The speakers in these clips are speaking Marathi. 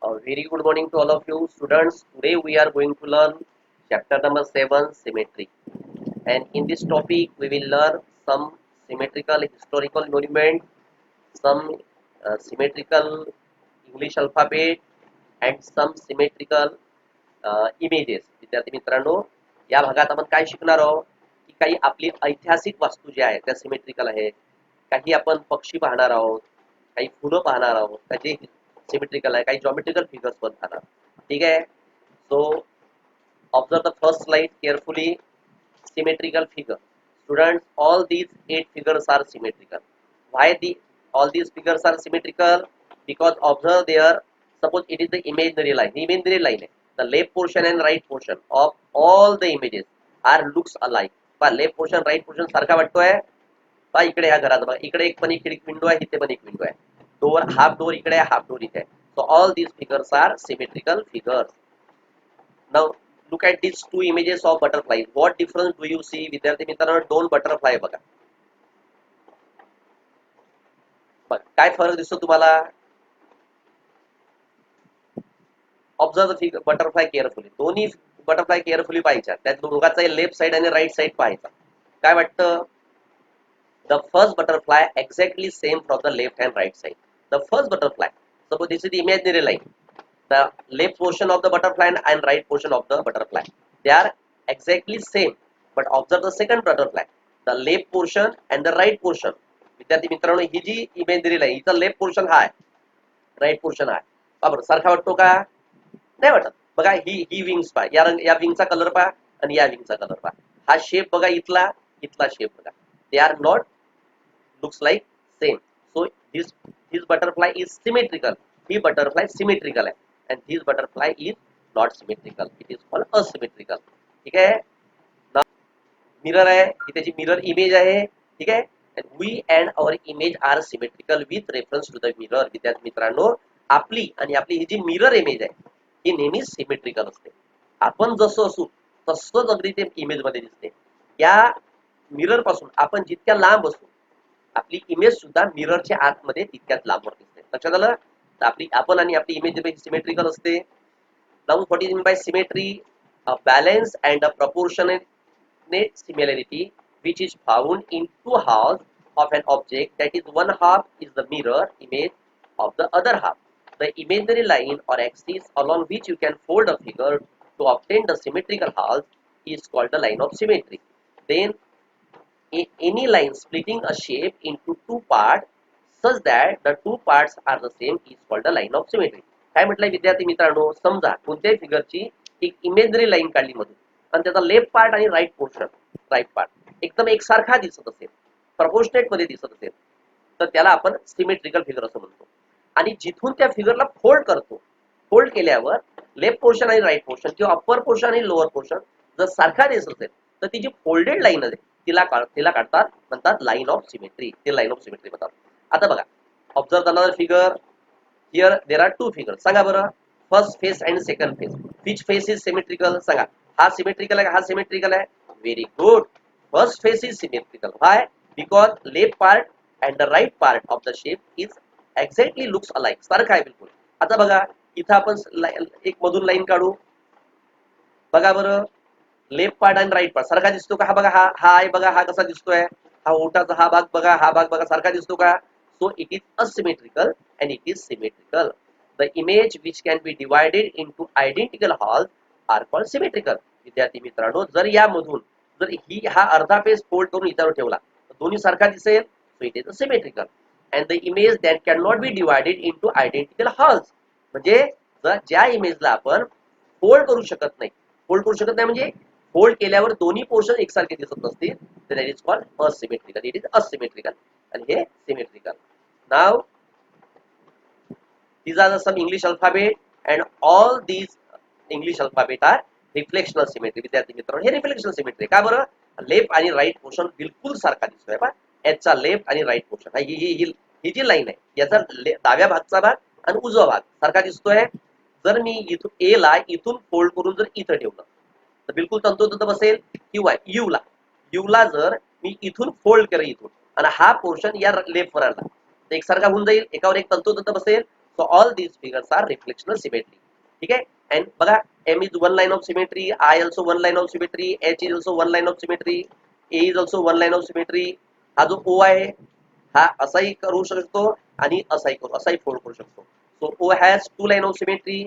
A very good morning to all of you students. Today we are going to learn chapter number 7, symmetry. And in this topic we will learn some symmetrical historical monument, some symmetrical English alphabet and some symmetrical images. विद्यार्थी मित्रांनो, या भागात आपण काय शिकणार आहोत की काही आपली ऐतिहासिक वास्तू जी आहे त्या सिमेट्रिकल आहे. काही आपण पक्षी पाहणार आहोत, काही फुलं पाहणार आहोत, काही सिमेट्रिकल आहे, काही जॉमेट्रिकल फिगर्स पण पाहणार. ठीक आहे. So observe the first slide carefully. Symmetrical figure. Students, all these 8 figures are symmetrical. Why all these figures are symmetrical? Because observe there, suppose it is the imaginary line. The imaginary line, the left portion and right portion of all the images are looks alike. पहा लेफ्ट पोर्शन राईट पोर्शन सारखा वाटतोय. पहा इकडे ह्या घरात बघा, इकडे एक पण एक विंडो आहे, इथे पण एक विंडो आहे. डोर हाफ डोर इकडे आहे, हाफ डोर इथे आहे. So all these figures are symmetrical figures. Now look at these two images of butterflies. What difference do you see? विद्यार्थी मित्रांनो, दोन बटरफ्लाय बघा. काय फरक दिसतो तुम्हाला? Observe the figure butterfly carefully. दोन्ही बटरफ्लाय केअरफुली पाहायच्या. त्या दोघांचा लेफ्ट साइड आणि राईट साइड पाहायचा. काय वाटतं? The first butterfly exactly same from the left and right side. The first butterfly, suppose this is the imaginary line. The left portion of the butterfly and right portion of the butterfly, they are exactly same. But observe the second butterfly, the left portion and the right portion. विद्यार्थी मित्रांनो, ही जी imaginary line, हिचा लेफ्ट पोर्शन हा आहे, राईट पोर्शन आहे. बरोबर सारखा वाटतो का? नाही वाटत. बघा ही विंग्स पहा, या विंगचा कलर पहा आणि या विंगचा कलर पहा. हा शेप बघा, इथला शेप बघा. They are not looks like same. So this butterfly is symmetrical. He butterfly symmetrical है, and this butterfly is not symmetrical. It is called asymmetrical. ठीक है. Now mirror है, ही त्याची mirror image आहे. ठीक है. And we and our image are symmetrical with reference to the mirror. विद्यार्थी मित्रांनो, आपली ही जी mirror image आहे ही नेहमी symmetrical असते. आपण जसं असू तसंच अगदी ते इमेज मध्ये दिसते. या मिरर पासून आपण जितक्या लांब असू, आपली इमेज सुद्धा मिररच्या आतमध्ये तितक्याच लांबवर दिसते. लक्षात आलं? आपण आणि आपली इमेज सिमेट्रिकल असते. Now what is mean by symmetry? A balance and a proportionate similarity which is found in two halves of an object, that is one half is the mirror image of the other half. The imaginary line or axis along which you can fold a figure to obtain the symmetrical halves is called the line of symmetry. Then any line splitting a shape into two parts such that the two parts are the same is called the line of symmetry. काय म्हटलंय विद्यार्थी मित्रांनो? समजा कोणत्याही फिगरची एक इमेजनरी लाईन काढली मधून आणि त्याचा लेफ्ट पार्ट आणि राईट पोर्शन, राईट पार्ट एकदम एकसारखा दिसत असेल, प्रपोर्शनेट मध्ये दिसत असेल, तर त्याला आपण सिमेट्रिकल फिगर असं म्हणतो. आणि जिथून त्या फिगरला फोल्ड करतो, फोल्ड केल्यावर लेफ्ट पोर्शन आणि राईट पोर्शन किंवा अप्पर पोर्शन आणि लोअर पोर्शन जर सारखा दिसत असेल तर ती जी फोल्डेड लाईन आहे तिला काढतात, म्हणतात लाईन ऑफ सिमेट्री. ते लाईन ऑफ सिमेट्री म्हणतात. आता बघा, observe another figure. Here there are two figure. सांगा बरं, first face and second face, which face is symmetrical? सांगा. हा सिमेट्रिकल आहे, हा सिमेट्रिकल आहे. Very good. First face is symmetrical. Why? Because left part and the right part of the shape is exactly looks alike. सारखा आहे बिलकुल. आता बघा, इथं आपण एक मधून लाईन काढू. बघा बरं, लेफ्ट पार्ट आणि राईट पार्ट सारखा दिसतो का? हा बघा, हा आहे बघा, हा कसा दिसतोय? हा ओठाचा हा भाग बघा, हा भाग बघा, सारखा दिसतो का? So it is asymmetrical and it is symmetrical. The image which can be divided into identical halves are called symmetrical. विद्यार्थी मित्रांनो, जर यामधून जर हा अर्धा पेज फोल्ड करून इथवर ठेवला तर दोन्ही सारखा दिसेल. So it is symmetrical. And the image that can not be divided into identical halves, म्हणजे जर ज्या इमेजला आपण फोल्ड करू शकत नाही, म्हणजे फोल्ड केल्यावर दोन्ही पोर्शन एकसारखे दिसत नसतील, तर that is called asymmetrical. It is asymmetrical आणि हे symmetrical. Now these are the some English alphabet and all these English alphabet are reflectional symmetry. विद्यार्थी मित्रांनो, हे रिफ्लेक्शनल सिमेट्री. का बरं? लेफ्ट आणि राईट पोर्शन बिलकुल सारखा दिसतोय. पहा, याचा लेफ्ट आणि राईट पोर्शन, ही जी लाईन आहे याचा डाव्या भागचा भाग आणि उजवा भाग सारखा दिसतोय. जर मी इथून ए ला इथून फोल्ड करून जर इथं ठेवलं तर बिलकुल तंतोतंत बसेल. किंवा यू ला जर मी इथून फोल्ड केलं इथून आणि हा पोर्शन या लेफ्ट वर आला तर एकसारखा होऊन जाईल, एकावर एक तंतोतंत बसेल. So all these figures are reflectional symmetry. ठीक आहे. अँड बघा M is one line of symmetry, I also one line of symmetry, H is also one line of symmetry, A is also one line of symmetry. हा जो O आहे हा असाही करू शकतो आणि असाही फोल्ड करू शकतो. So O has two line of symmetry,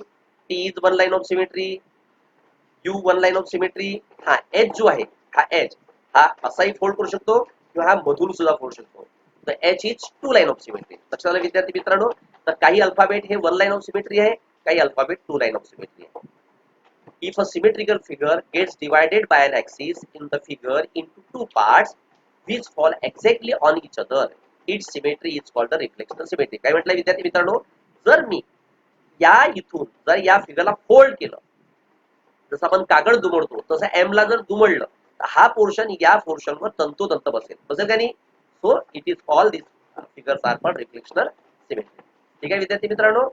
T is one line of symmetry, U one line of symmetry. हा H जो आहे हा H हा असाही फोल्ड करू शकतो किंवा हा मधून सुद्धा फोल्ड शकतो. तर H is two line of symmetry. लक्षात आलं विद्यार्थी मित्रांनो. तर काही अल्फाबेट हे वन लाइन ऑफ सिमेट्री आहे, काही alphabet two line of symmetry आहे. If a symmetrical figure gets divided by an axis in the figure into two parts which fall exactly on each other, its symmetry is called the reflectional symmetry. काय म्हटलं विद्यार्थी मित्रांनो, जर मी या इथून जर या फिगरला फोल्ड केलं, जसं आपण कागद दुमडतो तसं एम ला जर दुमडलं तर हा पोर्शन या पोर्शनवर तंतोतंत बसेल का नाही. So it is all this figures are called reflectional symmetry. ठीक आहे विद्यार्थी मित्रांनो.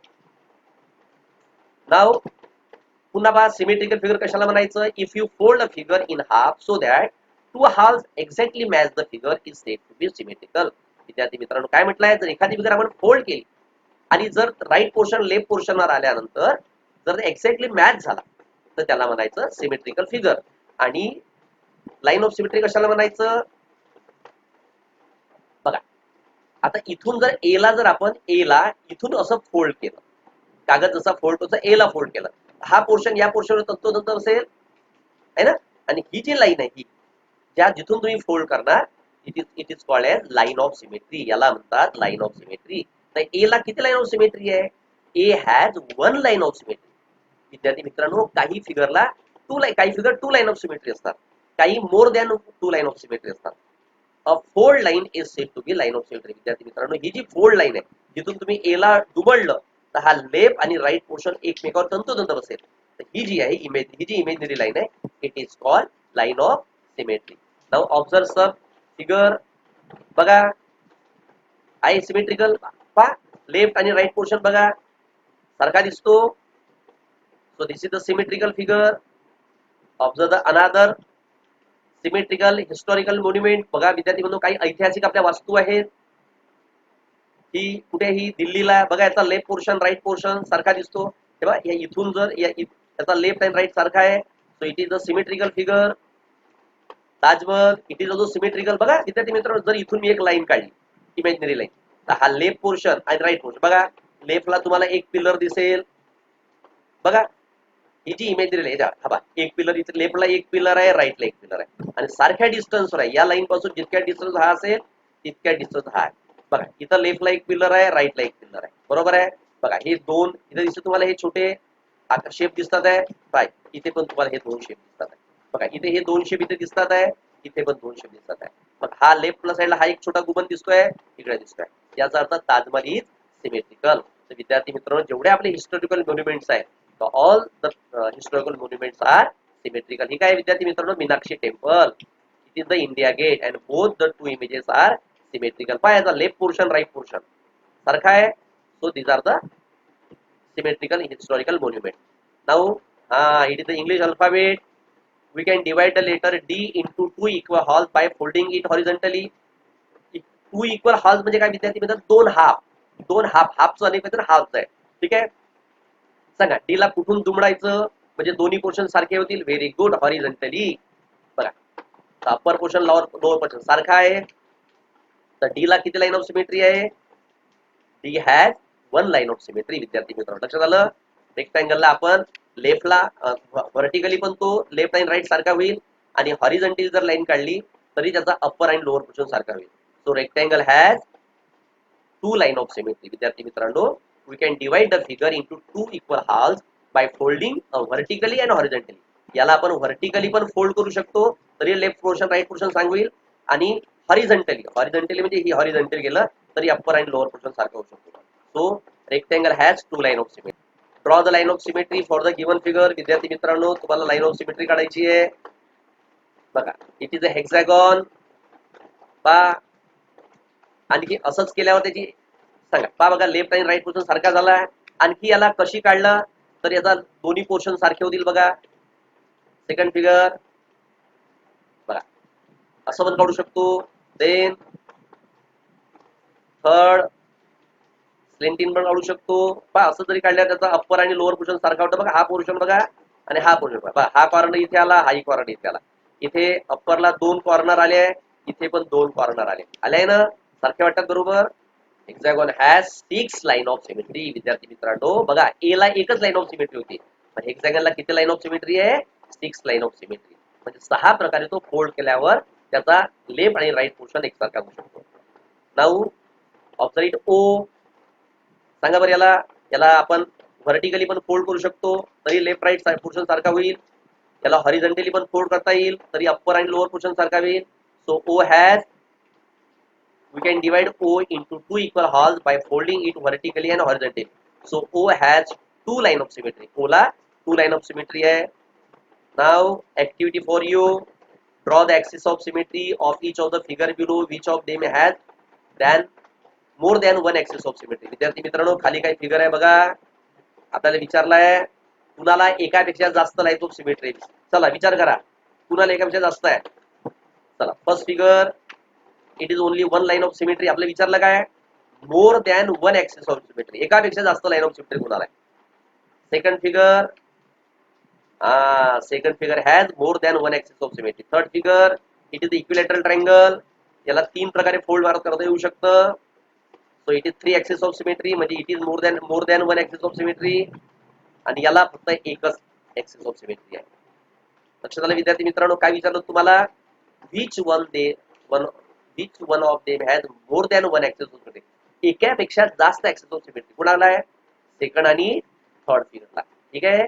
नाव पुन्हा पहा सिमेट्रिकल फिगर कशाला म्हणायचं. If you fold a figure in half so that two halves exactly match the figure is said to be symmetrical. विद्यार्थी मित्रांनो काय म्हटलंय, जर एखादी फिगर आपण फोल्ड केली आणि जर राईट पोर्शन लेफ्ट पोर्शनवर आल्यानंतर जर एक्झॅक्टली मॅच झाला तर त्याला म्हणायचं सिमेट्रिकल फिगर. आणि लाईन ऑफ सिमेट्री कशाला म्हणायचं. बघा आता इथून जर ए ला जर आपण ए ला इथून असं फोल्ड केलं, कागद जसा फोल्ड तसं ए ला फोल्ड केलं, हा पोर्शन या पोर्शनवर तंतोतंत असेल है ना. आणि ही जी लाईन आहे ही ज्या जिथून तुम्ही फोल्ड करणार it is called as line of symmetry. याला म्हणतात लाईन ऑफ सिमेट्री. तर ए ला किती लाईन ऑफ सिमेट्री आहे. A has one line of symmetry. विद्यार्थी मित्रांनो काही फिगरला काही figure two line of symmetry असतात, काही more than two line of symmetry असतात. A fold line is said to be line of symmetry. विद्यार्थी मित्रांनो ही जी फोल्ड लाईन आहे जिथून तुम्ही ए ला दुमडलं तर हा लेफ्ट आणि राईट पोर्शन एकमेकावर तंतोतंत बसेल. तर ही जी आहे ही जी इमेजनरी लाईन आहे it is called line of symmetry. Now observe sub figure. बघा आहे सिमेट्रिकल. पहा लेफ्ट आणि राईट पोर्शन बघा सारखा दिसतो. So this is the symmetrical figure. Observe the another symmetrical historical monument. बघा विद्यार्थी बंधू काही ऐतिहासिक आपल्या वास्तू आहेत. ही कुठे ही दिल्लीला. बघा याचा लेफ्ट पोर्शन राईट पोर्शन सारखा दिसतो तेव्हा या इथून जर याचा लेफ्ट अँड राईट सारखा आहे. So it is a symmetrical figure. Taj Mahal it is also symmetrical. बघा विद्यार्थी मित्रांनो जर इथून मी एक लाईन काढली इमॅजिनरी लाईन तर हा लेफ्ट पोर्शन आणि राईट पोर्शन बघा लेफ्टला तुम्हाला एक पिलर दिसेल. बघा ही जी इमेजरी आहे हा बा एक पिलर इथे लेफ्टला एक पिलर आहे राईटला एक पिलर आहे आणि सारख्या डिस्टन्सवर आहे. या लाईन पासून जितक्या डिस्टन्स हा असेल तितक्या डिस्टन्स हा आहे. बघा इथं लेफ्टला एक पिलर आहे राईटला एक पिलर आहे. बरोबर आहे. बघा हे दोन इथे दिसत तुम्हाला हे छोटे शेप दिसतात आहे. बाय इथे पण तुम्हाला हे दोन शेप दिसतात आहे. बघा इथे हे दोन शेप इथे दिसतात आहे, इथे पण दोन शेप दिसतात आहे. मग हा लेफ्ट साईडला हा एक छोटा गुबन दिसतोय इकडे दिसतोय. याचा अर्थ ताजमहल इज सिमेट्रिकल. तर विद्यार्थी मित्रांनो जेवढे आपले हिस्टॉरिकल मॉन्युमेंट्स आहेत all the historical monuments are symmetrical. ही काय विद्यार्थी मित्रांनो Meenakshi temple it is the India Gate and both the two images are symmetrical. पहा याचा लेफ्ट पोर्शन राईट पोर्शन सारखा आहे. So these are the symmetrical historical monument. Now, it is the English alphabet. We can divide the letter D into two equal halves by folding it horizontally. Two equal half म्हणजे काय विद्यार्थी मित्रांनो दोन हाफ हाफचं अनेक मित्र हाफ आहे. ठीक आहे. सांगा डी ला कुठून दुमडायचं म्हणजे दोन्ही पोर्शन सारखे होतील. Very good. हॉरिझॉन्टली. बघा अप्पर पोर्शन लोअर पोर्शन सारखा आहे. तर डी ला किती लाईन ऑफ सिमेट्री आहे. D has one line of symmetry. विद्यार्थी मित्रांनो लक्षात आलं. रेक्टँगलला आपण लेफ्टला व्हर्टिकली पण तो लेफ्ट आणि राईट सारखा होईल आणि हॉरिझॉन्टली जर लाईन काढली तरी त्याचा अप्पर आणि लोअर पोर्शन सारखा होईल. So rectangle has two line of symmetry. विद्यार्थी मित्रांनो we can divide the figure into two equal halves by folding vertically and horizontally. याला आपण व्हर्टिकली पण फोल्ड करू शकतो तरी लेफ्ट पोर्शन राईट पोर्शन सांगू आणि हॉरिझॉन्टली म्हणजे ही हॉरिझॉन्टल गेलं तरी अप्पर आणि लोअर पोर्शन सारखं होऊ शकतो. So rectangle has two line of symmetry. Draw the line of symmetry for the given figure. विद्यार्थी मित्रांनो तुम्हाला लाईन ऑफ सिमेट्री काढायची आहे. बघा इट इज अ हेक्सागॉन. पा आणखी असंच केल्यावर त्याची सांगा पा बघा लेफ्ट आणि राईट पोर्शन सारखा झाला. आणखी याला कशी काढलं तर याचा दोन्ही पोर्शन सारखे होतील. बघा सेकंड फिगर बघा असं पण काढू शकतो. देन थर्ड स्लेंटिन पण काढू शकतो पहा. असं जरी काढल्यावर त्याचा अप्पर आणि लोअर पोर्शन सारखा होतं बघा. हा पोर्शन बघा आणि हा पोर्शन बघा. हा कॉर्नर इथे आला, हाही कॉर्नर इथे आला. इथे अप्परला 2 कॉर्नर आले, इथे पण 2 कॉर्नर आले ना, सारखे वाटतात बरोबर. Hexagon has 6 line of symmetry. विद्यार्थी मित्रांनो बघा, ए ला एकच लाईन ऑफ सिमेट्री होती, पण हेक्सागॉनला किती लाईन ऑफ सिमेट्री आहे? 6 लाईन ऑफ सिमेट्री. म्हणजे 6 प्रकारे तो फोल्ड केल्यावर त्याचा लेफ्ट आणि राईट पोर्शन एकसारखा होऊ शकतो. नाऊ ऑब्झर्व इट ओ. सांगा बरं, याला याला आपण व्हर्टिकली पण फोल्ड करू शकतो तरी लेफ्ट राईट पोर्शन सारखा होईल. याला हॉरिझॉन्टली पण फोल्ड करता येईल तरी अप्पर आणि लोअर पोर्शन सारखा होईल. So O has, we can divide O into two equal halves by folding it vertically and horizontally. So O has 2 line of symmetry. O ला 2 line of symmetry है. Now activity for you. Draw the axis of symmetry of each of the figure below. Which of them has than more than one axis of symmetry. विद्यार्थी मित्रांनो खाली काही फिगर आहे बघा. आपल्याला विचारलाय कुणाला एकापेक्षा जास्त लाईन ऑफ सिमेट्री. चला विचार करा, कुणाला एकापेक्षा जास्त आहे. चला first figure, it is only one line of symmetry. आपल्याला विचारलं काय? More than one axis of symmetry. एकापेक्षा जास्त लाईन ऑफ सिमेट्री कुणाला आहे? Second figure has more than one axis of symmetry. Third figure, it is equilateral triangle. याला 3 प्रकारे फोल्ड मारत करता येऊ शकतं. So it is 3 axis of symmetry, म्हणजे it is more than one axis of symmetry. आणि याला फक्त एकच ऍक्सिस ऑफ सिमेट्री आहे. लक्षात आलं विद्यार्थी मित्रांनो? काय विचारलं तुम्हाला? Which one of them has more than one axis of symmetry. एकापेक्षा जास्त ऍक्सिस ऑफ सिमेट्री कुणाला आहे? सेकंड आणि थर्ड फिगरला. ठीक आहे.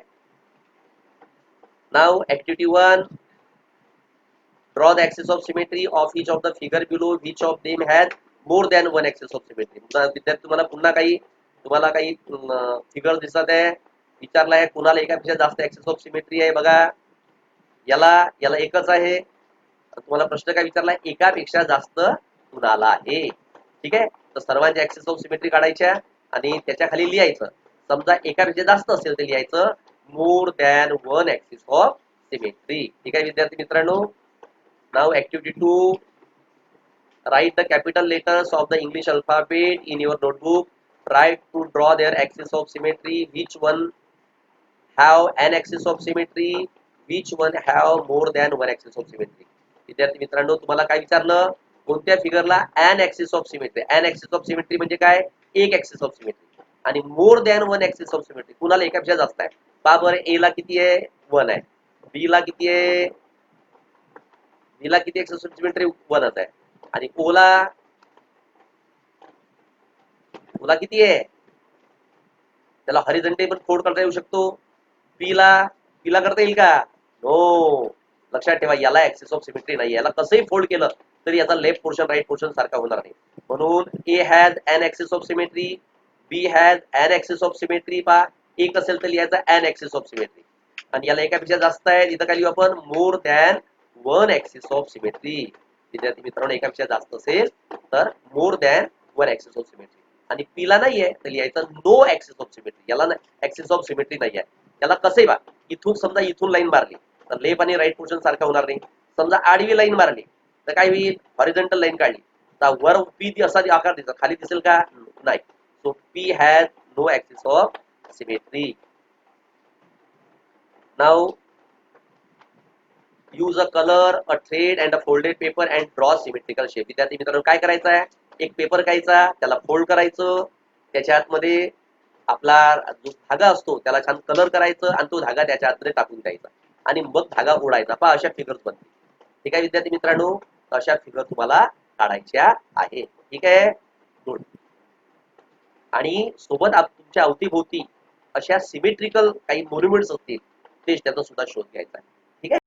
Now activity 1. Draw the axis of symmetry of each of the figure below. Which of them has more than one axis of symmetry. विद्यार्थी तुम्हाला पुन्हा काही फिगर दिसत आहे. विचारलाय कुणाला एकापेक्षा जास्त ऍक्सिस ऑफ सिमेट्री आहे. बघा याला एकच आहे. तुम्हाला प्रश्न काय विचारलाय? एकापेक्षा जास्त कुणाला आहे. ठीक आहे. तर सर्वांच्या ऍक्सिस ऑफ सिमेट्री काढायच्या आणि त्याच्या खाली लिहायचं. समजा एकापेक्षा जास्त असेल तर लिहायचं more than one axis of symmetry. ठीक आहे विद्यार्थी मित्रांनो. Now activity 2. Write the capital letters of the English alphabet in your notebook. Try to draw their axis of symmetry. Which one have an axis of symmetry, which one have more than one axis of symmetry. विद्यार्थी मित्रांनो तुम्हाला काय विचारलं? कोणत्या फिगरला an axis of symmetry. An axis of symmetry म्हणजे काय? एक ऍक्सिस ऑफ सिमेट्री. आणि more than one axis of symmetry कुणाला एकापेक्षा जास्त आहे? पहा बरं, ए ला किती आहे? 1 आहे. बी ला किती आहे? बी ला किती ऍक्सिस ऑफ सिमेट्री? 1च आहे. आणि ओ ला किती आहे? त्याला हॉरिझॉन्टली पण फोल्ड करता येऊ शकतो. पीला करता येईल का? नो. लक्षात ठेवा, याला ऍक्सिस ऑफ सिमेट्री नाही. याला कसंही फोल्ड केलं तरी याचा लेफ्ट पोर्शन राईट पोर्शन सारखा होणार नाही. म्हणून A has an axis of symmetry, B has an axis of symmetry. पहा एक असेल तर लिहायचा एन ऍक्सिस ऑफ सिमेट्री. आणि याला एकापेक्षा जास्त आहे, इथं काय लिहू आपण? मोर than one axis of symmetry. विद्यार्थी मित्रांनो एकापेक्षा जास्त असेल तर मोर than one axis of symmetry. आणि पीला नाहीये तर लिहायचं नो ऍक्सिस ऑफ सिमेट्री. याला ऍक्सिस ऑफ सिमेट्री नाही आहे. याला कसंही बा, इथून समजा इथून लाईन मारली तर लेफ्ट आणि राईट पोर्शन सारखा होणार नाही. समजा आडवी लाईन मारली तर काय होईल? हॉरिझॉन्टल लाईन काढली तर वर पी असा आकार दिसतो, खाली दिसेल का? नाही. So P has no axis of symmetry. Now use a colour, a thread and a folded paper and draw symmetrical shape. विद्यार्थी मित्रांनो काय करायचं आहे? एक पेपर घ्यायचा, त्याला फोल्ड करायचं, त्याच्या आतमध्ये आपला जो धागा असतो त्याला छान कलर करायचं आणि तो धागा त्याच्या आतमध्ये टाकून द्यायचा आणि मग धागा ओढायचा. पहा अशा फिगर्स बनते. ठीक आहे विद्यार्थी मित्रांनो, अशा फिगर तुम्हाला काढायच्या आहे. ठीक आहे. गुड. आणि सोबत तुमच्या अवतीभोवती अशा सिमेट्रिकल काही मॉन्युमेंट्स असतील ते त्याचा सुद्धा शोध घ्यायचा आहे. ठीक आहे.